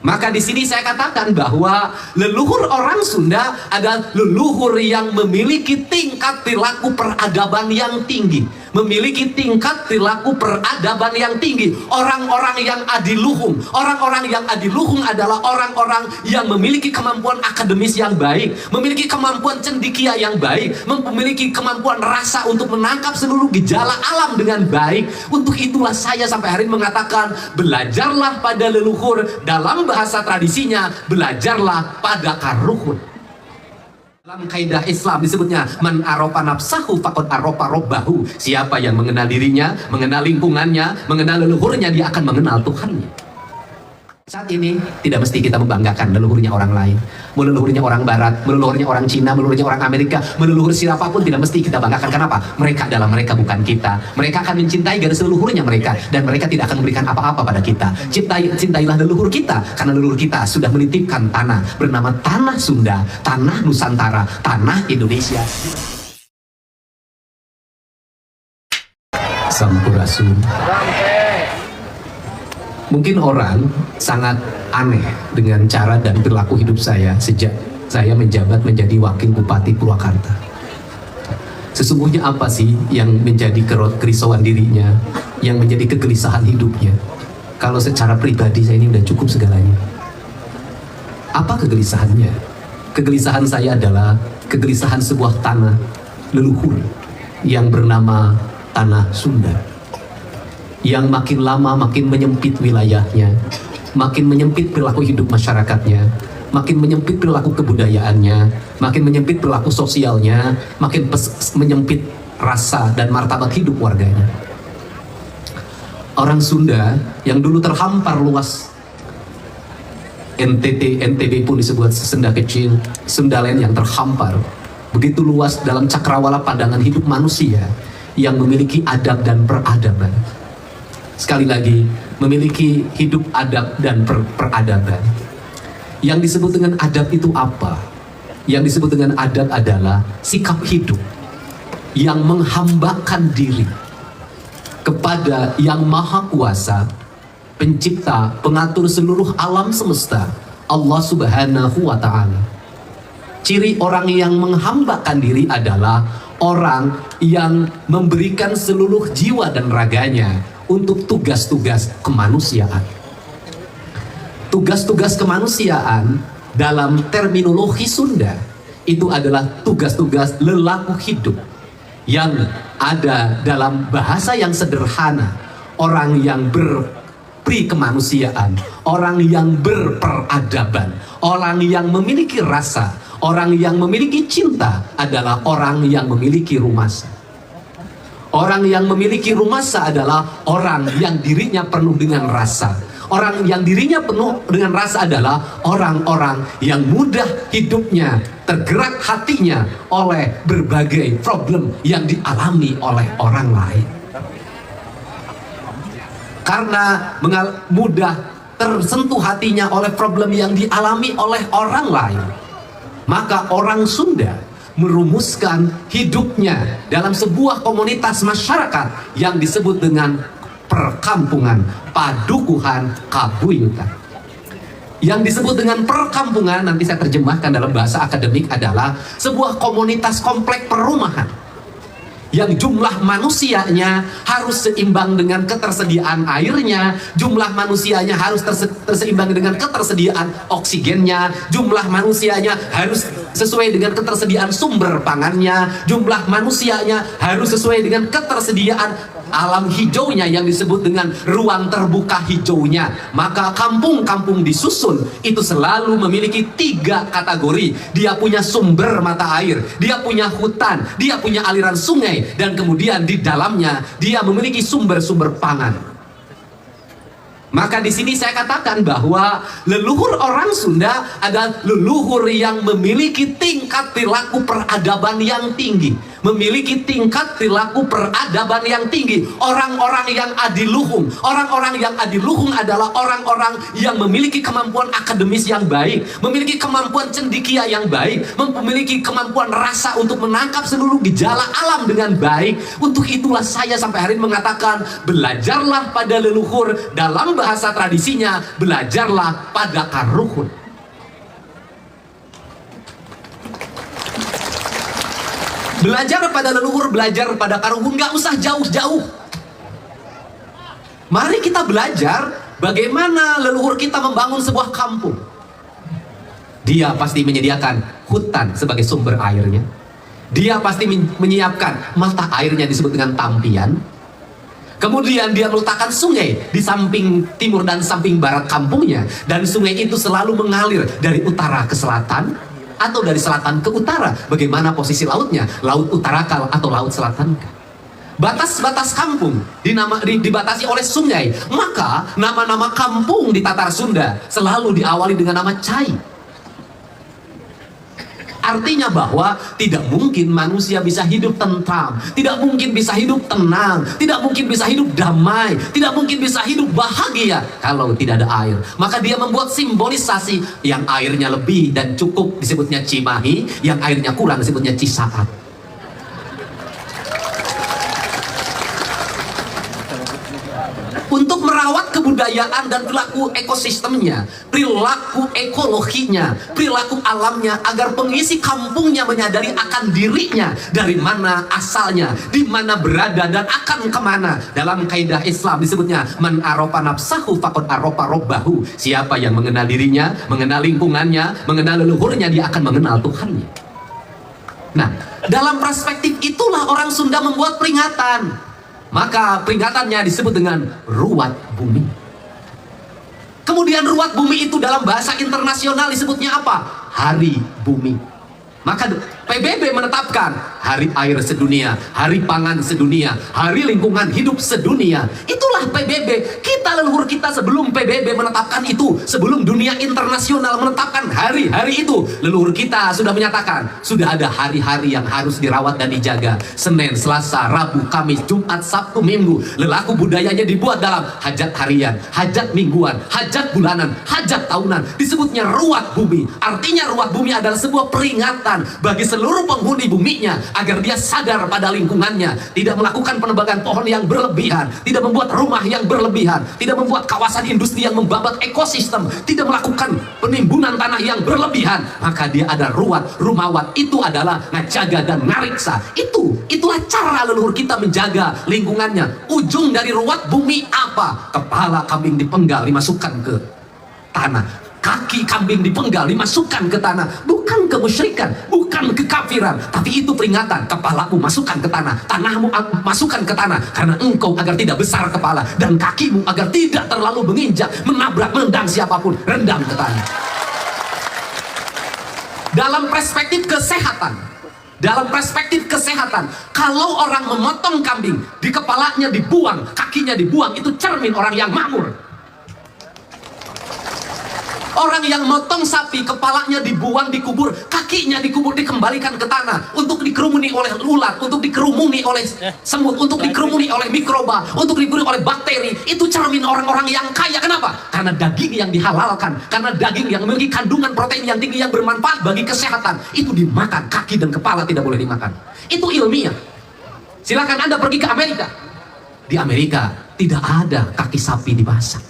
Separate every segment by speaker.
Speaker 1: Maka di sini saya katakan bahwa leluhur orang Sunda adalah leluhur yang memiliki tingkat perilaku peradaban yang tinggi, memiliki tingkat perilaku peradaban yang tinggi. Orang-orang yang adiluhung, orang-orang yang adiluhung adalah orang-orang yang memiliki kemampuan akademis yang baik, memiliki kemampuan cendekia yang baik, memiliki kemampuan rasa untuk menangkap seluruh gejala alam dengan baik. Untuk itulah saya sampai hari ini mengatakan, belajarlah pada leluhur. Dalam bahasa tradisinya, belajarlah pada karuhun. Dalam kaidah Islam disebutnya man arofa nafsahu faqad arofa robbahu. Siapa yang mengenal dirinya, mengenal lingkungannya, mengenal leluhurnya, dia akan mengenal Tuhannya. Saat ini tidak mesti kita membanggakan leluhurnya orang lain, leluhurnya orang Barat, leluhurnya orang Cina, leluhurnya orang Amerika, leluhur siapapun tidak mesti kita banggakan. Kenapa? Mereka adalah mereka, bukan kita. Mereka akan mencintai garis leluhurnya mereka, dan mereka tidak akan memberikan apa-apa pada kita. Cintailah leluhur kita, karena leluhur kita sudah menitipkan tanah bernama tanah Sunda, tanah Nusantara, tanah Indonesia. Sampurasun. Mungkin orang sangat aneh dengan cara dan perilaku hidup saya sejak saya menjabat menjadi Wakil Bupati Purwakarta. Sesungguhnya apa sih yang menjadi kerisauan dirinya, yang menjadi kegelisahan hidupnya? Kalau secara pribadi saya ini udah cukup segalanya. Apa kegelisahannya? Kegelisahan saya adalah kegelisahan sebuah tanah leluhur yang bernama tanah Sunda, yang makin lama makin menyempit wilayahnya, makin menyempit perilaku hidup masyarakatnya, makin menyempit perilaku kebudayaannya, makin menyempit perilaku sosialnya, makin menyempit rasa dan martabat hidup warganya. Orang Sunda yang dulu terhampar luas, NTB pun disebut Sunda kecil, Sundalen yang terhampar begitu luas dalam cakrawala pandangan hidup manusia yang memiliki adab dan peradaban. Sekali lagi, memiliki hidup adab dan peradaban. Yang disebut dengan adab itu apa? Yang disebut dengan adab adalah sikap hidup yang menghambakan diri kepada Yang Maha Kuasa, pencipta, pengatur seluruh alam semesta, Allah Subhanahu wa Ta'ala. Ciri orang yang menghambakan diri adalah orang yang memberikan seluruh jiwa dan raganya untuk tugas-tugas kemanusiaan. Tugas-tugas kemanusiaan dalam terminologi Sunda itu adalah tugas-tugas lelaku hidup yang ada dalam bahasa yang sederhana. Orang yang berperi kemanusiaan, orang yang berperadaban, orang yang memiliki rasa, orang yang memiliki cinta adalah orang yang memiliki rumasa. Orang yang memiliki rumasa adalah orang yang dirinya penuh dengan rasa. Orang yang dirinya penuh dengan rasa adalah orang-orang yang mudah hidupnya, tergerak hatinya oleh berbagai problem yang dialami oleh orang lain. Karena mudah tersentuh hatinya oleh problem yang dialami oleh orang lain, maka orang Sunda merumuskan hidupnya dalam sebuah komunitas masyarakat yang disebut dengan perkampungan, padukuhan, kabuyutan. Yang disebut dengan perkampungan, nanti saya terjemahkan dalam bahasa akademik, adalah sebuah komunitas komplek perumahan yang jumlah manusianya harus seimbang dengan ketersediaan airnya, jumlah manusianya harus seimbang dengan ketersediaan oksigennya, jumlah manusianya harus sesuai dengan ketersediaan sumber pangannya, jumlah manusianya harus sesuai dengan ketersediaan alam hijaunya yang disebut dengan ruang terbuka hijaunya. Maka kampung-kampung disusun itu selalu memiliki 3 kategori. Dia punya sumber mata air, dia punya hutan, dia punya aliran sungai, dan kemudian di dalamnya dia memiliki sumber-sumber pangan. Maka di sini saya katakan bahwa leluhur orang Sunda adalah leluhur yang memiliki tingkat perilaku peradaban yang tinggi, memiliki tingkat perilaku peradaban yang tinggi. Orang-orang yang adiluhung, orang-orang yang adiluhung adalah orang-orang yang memiliki kemampuan akademis yang baik, memiliki kemampuan cendekia yang baik, memiliki kemampuan rasa untuk menangkap seluruh gejala alam dengan baik. Untuk itulah saya sampai hari ini mengatakan, belajarlah pada leluhur. Dalam bahasa tradisinya, belajarlah pada karuhun. Belajar pada leluhur, belajar pada karuhun, nggak usah jauh-jauh. Mari kita belajar bagaimana leluhur kita membangun sebuah kampung. Dia pasti menyediakan hutan sebagai sumber airnya. Dia pasti menyiapkan mata airnya disebut dengan tampian. Kemudian dia meletakkan sungai di samping timur dan samping barat kampungnya. Dan sungai itu selalu mengalir dari utara ke selatan, atau dari selatan ke utara. Bagaimana posisi lautnya? Laut utarakal atau laut selatan. Batas-batas kampung dibatasi oleh sungai. Maka nama-nama kampung di Tatar Sunda selalu diawali dengan nama Cai. Artinya bahwa tidak mungkin manusia bisa hidup tentram, tidak mungkin bisa hidup tenang, tidak mungkin bisa hidup damai, tidak mungkin bisa hidup bahagia kalau tidak ada air. Maka dia membuat simbolisasi, yang airnya lebih dan cukup disebutnya Cimahi, yang airnya kurang disebutnya Cisaat. Untuk merawat kebudayaan dan perilaku ekosistemnya, perilaku ekologinya, perilaku alamnya, agar pengisi kampungnya menyadari akan dirinya, dari mana asalnya, di mana berada, dan akan kemana. Dalam kaidah Islam disebutnya, man arofa nafsahu faqad arofa robbahu. Siapa yang mengenal dirinya, mengenal lingkungannya, mengenal leluhurnya, dia akan mengenal Tuhannya. Nah, dalam perspektif itulah orang Sunda membuat peringatan. Maka peringatannya disebut dengan ruwat bumi. Kemudian ruwat bumi itu dalam bahasa internasional disebutnya apa? Hari bumi. Maka PBB menetapkan hari air sedunia, hari pangan sedunia, hari lingkungan hidup sedunia. Itulah PBB. Kita leluhur kita sebelum PBB menetapkan itu, sebelum dunia internasional menetapkan hari-hari itu, leluhur kita sudah menyatakan, sudah ada hari-hari yang harus dirawat dan dijaga. Senin, Selasa, Rabu, Kamis, Jumat, Sabtu, Minggu. Lelaku budayanya dibuat dalam hajat harian, hajat mingguan, hajat bulanan, hajat tahunan. Disebutnya ruwat bumi. Artinya ruwat bumi adalah sebuah peringatan bagi seluruh penghuni buminya agar dia sadar pada lingkungannya, tidak melakukan penebangan pohon yang berlebihan, tidak membuat rumah yang berlebihan, tidak membuat kawasan industri yang membabat ekosistem, tidak melakukan penimbunan tanah yang berlebihan. Maka dia ada ruwat, rumawat. Itu adalah ngajaga dan ngariksa. Itulah cara leluhur kita menjaga lingkungannya. Ujung dari ruwat bumi apa? Kepala kambing dipenggal dimasukkan ke tanah, kaki kambing dipenggal dimasukkan ke tanah. Bukan kemusyrikan, bukan kekafiran, tapi itu peringatan. Kepalamu masukkan ke tanah, tanahmu masukkan ke tanah, karena engkau agar tidak besar kepala, dan kakimu agar tidak terlalu menginjak, menabrak, menendang siapapun, rendam ke tanah. Dalam perspektif kesehatan, kalau orang memotong kambing, di kepalanya dibuang, kakinya dibuang, itu cermin orang yang makmur. Orang yang motong sapi, kepalanya dibuang, dikubur, kakinya dikubur, dikembalikan ke tanah, untuk dikerumuni oleh ulat, untuk dikerumuni oleh semut, untuk dikerumuni oleh mikroba, untuk dikerumuni oleh bakteri. Itu cermin orang-orang yang kaya. Kenapa? Karena daging yang dihalalkan, karena daging yang memiliki kandungan protein yang tinggi, yang bermanfaat bagi kesehatan, itu dimakan. Kaki dan kepala tidak boleh dimakan. Itu ilmiah. Silakan Anda pergi ke Amerika. Di Amerika tidak ada kaki sapi dimasak.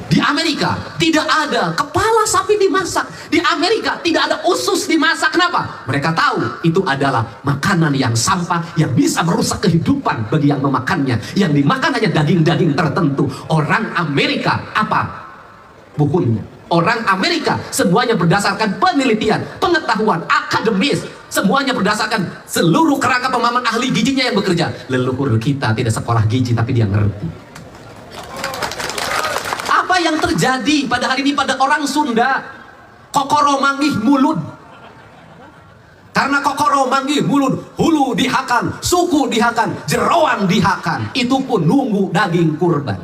Speaker 1: Di Amerika tidak ada kepala sapi dimasak. Di Amerika tidak ada usus dimasak. Kenapa? Mereka tahu itu adalah makanan yang sampah, yang bisa merusak kehidupan bagi yang memakannya. Yang dimakan hanya daging-daging tertentu. Orang Amerika apa? Bukunya. Orang Amerika semuanya berdasarkan penelitian, pengetahuan akademis. Semuanya berdasarkan seluruh kerangka pemahaman ahli gizinya yang bekerja. Leluhur kita tidak sekolah gizi, tapi dia ngerti. Apa yang terjadi pada hari ini pada orang Sunda? Kokoro manggih mulut. Karena kokoro manggih mulut, hulu dihakan, suku dihakan, jeroan dihakan. Itu pun nunggu daging kurban.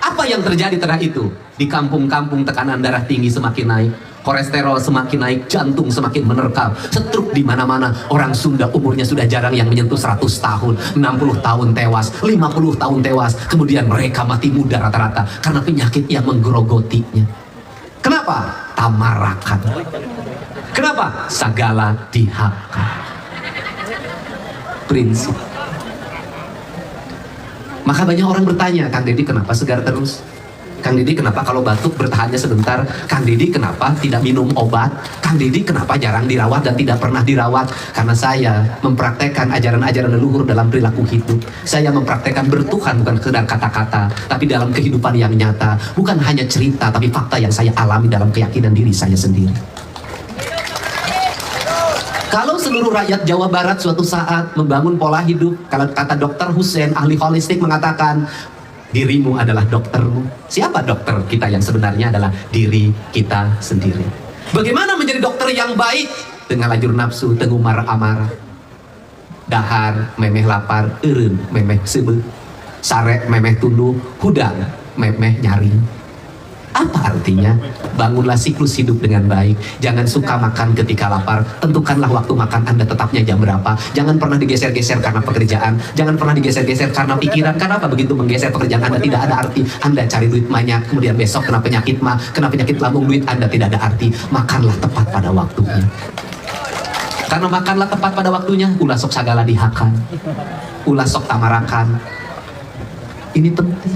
Speaker 1: Apa yang terjadi terhadap itu? Di kampung-kampung tekanan darah tinggi semakin naik, Kolesterol semakin naik, jantung semakin menerkam, stroke di mana-mana. Orang Sunda umurnya sudah jarang yang menyentuh 100 tahun, 60 tahun tewas, 50 tahun tewas. Kemudian mereka mati muda rata-rata karena penyakit yang menggerogotinya. Kenapa? Tamarakan. Kenapa? Sagala dihaka. Prinsip. Maka banyak orang bertanya, Kang Deddy kenapa segar terus? Kang Deddy kenapa kalau batuk bertahannya sebentar? Kang Deddy kenapa tidak minum obat? Kang Deddy kenapa jarang dirawat dan tidak pernah dirawat? Karena saya mempraktekkan ajaran-ajaran leluhur dalam perilaku hidup. Saya mempraktekkan bertuhan bukan sekedar kata-kata, tapi dalam kehidupan yang nyata. Bukan hanya cerita, tapi fakta yang saya alami dalam keyakinan diri saya sendiri. Kalau seluruh rakyat Jawa Barat suatu saat membangun pola hidup, kalau kata Dr. Hussein, ahli holistik mengatakan, dirimu adalah doktermu. Siapa dokter kita yang sebenarnya adalah diri kita sendiri. Bagaimana menjadi dokter yang baik? Dengan lajur nafsu, tengumar amarah. Dahar, memeh lapar, eureun, memeh seubeuh. Sare, memeh tunduh, hudang, memeh nyaring. Apa artinya? Bangunlah siklus hidup dengan baik. Jangan suka makan ketika lapar. Tentukanlah waktu makan Anda tetapnya jam berapa. Jangan pernah digeser-geser karena pekerjaan. Jangan pernah digeser-geser karena pikiran. Karena apa? Begitu menggeser pekerjaan Anda tidak ada arti. Anda cari duit banyak, kemudian besok kena penyakit kena penyakit lambung, duit Anda tidak ada arti. Makanlah tepat pada waktunya. Karena makanlah tepat pada waktunya, ulah sok sagala dihakan, ulah sok tamarakan. Ini penting.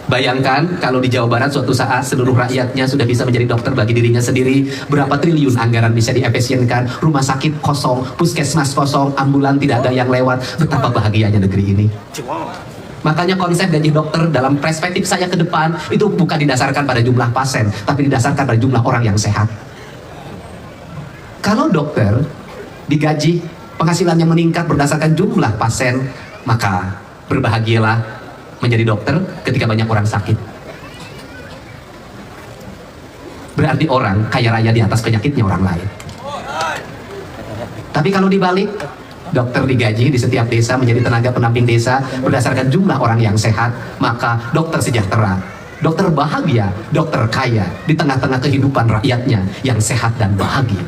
Speaker 1: Bayangkan kalau di Jawa Barat suatu saat seluruh rakyatnya sudah bisa menjadi dokter bagi dirinya sendiri, berapa triliun anggaran bisa diefisienkan, rumah sakit kosong, puskesmas kosong, ambulan tidak ada yang lewat. Betapa bahagianya negeri ini. Makanya konsep gaji dokter dalam perspektif saya ke depan itu bukan didasarkan pada jumlah pasien, tapi didasarkan pada jumlah orang yang sehat. Kalau dokter digaji, penghasilannya meningkat berdasarkan jumlah pasien, maka berbahagialah menjadi dokter ketika banyak orang sakit. Berarti orang kaya raya di atas penyakitnya orang lain. Tapi kalau dibalik, dokter digaji di setiap desa menjadi tenaga pendamping desa berdasarkan jumlah orang yang sehat, maka dokter sejahtera, dokter bahagia, dokter kaya di tengah-tengah kehidupan rakyatnya yang sehat dan bahagia.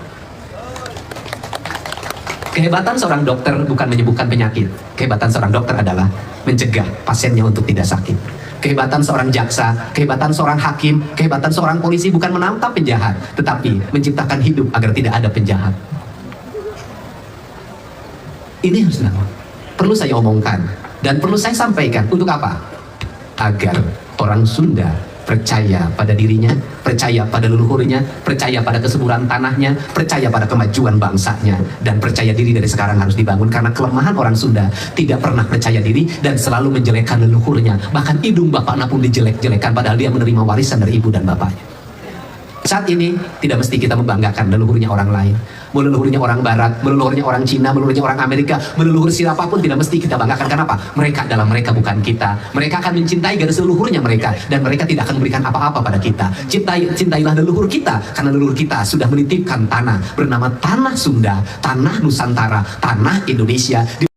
Speaker 1: Kehebatan seorang dokter bukan menyembuhkan penyakit. Kehebatan seorang dokter adalah mencegah pasiennya untuk tidak sakit. Kehebatan seorang jaksa, kehebatan seorang hakim, kehebatan seorang polisi bukan menangkap penjahat, tetapi menciptakan hidup agar tidak ada penjahat. Ini harus perlu saya omongkan dan perlu saya sampaikan. Untuk apa? Agar orang Sunda percaya pada dirinya, percaya pada leluhurnya, percaya pada kesuburan tanahnya, percaya pada kemajuan bangsanya, dan percaya diri dari sekarang harus dibangun. Karena kelemahan orang Sunda tidak pernah percaya diri dan selalu menjelekkan leluhurnya. Bahkan hidung bapaknya pun dijelek-jelekan padahal dia menerima warisan dari ibu dan bapaknya. Saat ini tidak mesti kita membanggakan leluhurnya orang lain, leluhurnya orang Barat, leluhurnya orang Cina, leluhurnya orang Amerika, leluhur siapapun tidak mesti kita banggakan. Kenapa? Mereka adalah mereka, bukan kita. Mereka akan mencintai garis leluhurnya mereka, dan mereka tidak akan memberikan apa-apa pada kita. Cintailah leluhur kita, karena leluhur kita sudah menitipkan tanah bernama Tanah Sunda, Tanah Nusantara, Tanah Indonesia.